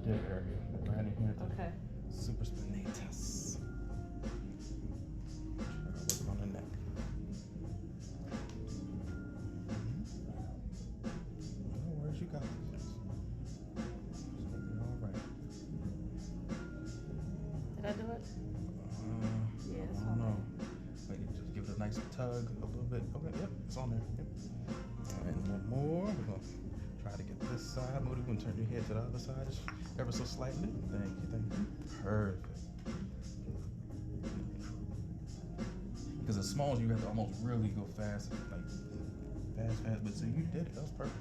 dip area. Right in here. Okay. Supraspinatus. Work on the neck. No worries, you got this. It's gonna be all right. Did I do it? Yeah, it's I don't on know. Maybe just give it a nice tug a little bit. Okay, yep, it's on there. Yep. And one more. We're gonna try to get this side. Moody, we're gonna turn your head to the other side just ever so slightly. Thank you, thank you. Perfect. Because as small as you have to almost really go fast, like fast. But see, you did it. That was perfect.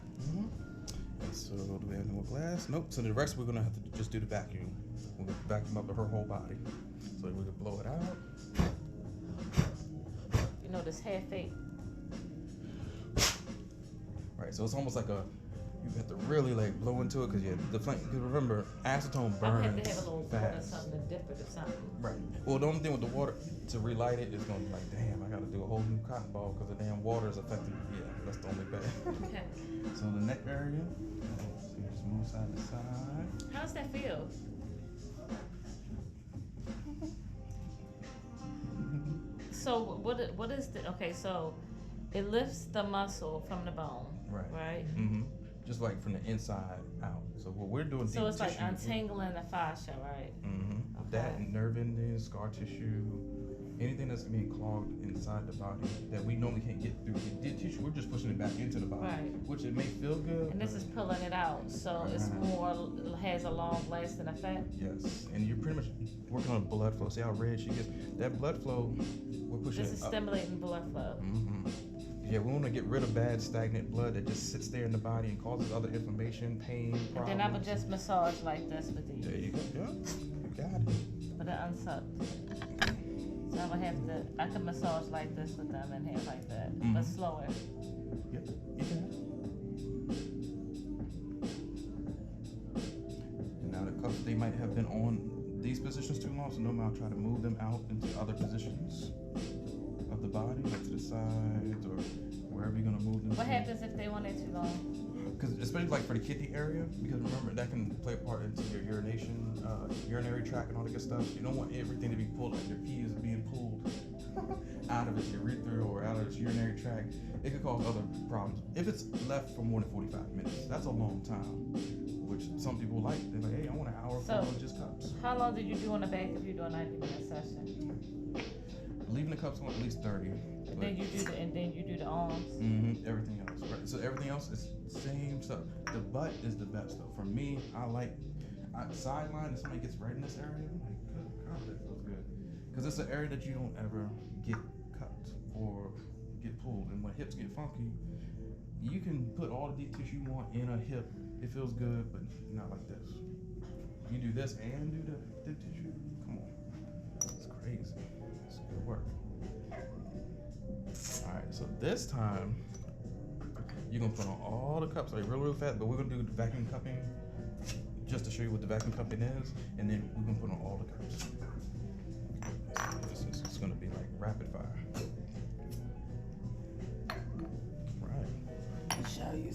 And so, do we have any more glass? Nope. So the rest we're gonna have to just do the vacuum. We're gonna vacuum up her whole body, so we can blow it out. You know this hair fake. Right. So it's almost like you have to really like blow into it because the flame. Because remember, acetone burns I have to have a little water or fast. something to dip it or something. Right. Well, the only thing with the water to relight it is gonna be like, damn, I gotta do a whole new cotton ball because the damn water is affecting. Yeah, that's the only bad. Okay. So the neck area. So you just move side to side. How does that feel? So what is the okay? So it lifts the muscle from the bone, Right. right? Mm-hmm. Just like from the inside out. So what we're doing. So deep it's like tissue, untangling the fascia, right? Mm-hmm. Okay. That and nerve endings, scar tissue, anything that's being clogged inside the body that we normally can't get through the deep tissue, we're just pushing it back into the body, Right. which it may feel good. And this is pulling it out, so it's more has a long lasting effect. Yes, and you're pretty much working on blood flow. See how red she gets? That blood flow, we're pushing This it is up. stimulating blood flow. Mm-hmm. Yeah, we want to get rid of bad stagnant blood that just sits there in the body and causes other inflammation, pain, And problems. then I would just massage like this with There these, you go. Yeah, you got it. but it unsucked. So I would have to, I could massage like this with them and have like that, but Mhm. slower. Yeah, you can. And now the cuffs, they might have been on these positions too long, so normally I'll try to move them out into other positions of the body, like to the sides or wherever you're gonna move them. What to. happens if they want it too long? Because especially like for the kidney area, because remember that can play a part into your urination, urinary tract and all that good stuff. You don't want everything to be pulled, like your pee is being pulled out of its urethra or out of its urinary tract. It could cause other problems. If it's left for more than 45 minutes, that's a long time, which some people like. They're like, hey, I want an hour So- full of just cups. How long did you do on the back if you do a 90-minute session? Leaving the cups on at least 30. And then you do the arms. Everything else, right? So everything else is same stuff. The butt is the best though. For me, I like sideline. If somebody gets right in this area, I'm like, good God, that feels good. Because it's an area that you don't ever get cut or get pulled. And when hips get funky, you can put all the deep tissue you want in a hip. It feels good, but not like this. You do this and do the deep tissue. Come on, it's crazy. It's good work. All right, so this time you're gonna put on all the cups, like real fast, but we're gonna do the vacuum cupping just to show you what the vacuum cupping is, and then we're gonna put on all the cups. It's gonna be like rapid fire.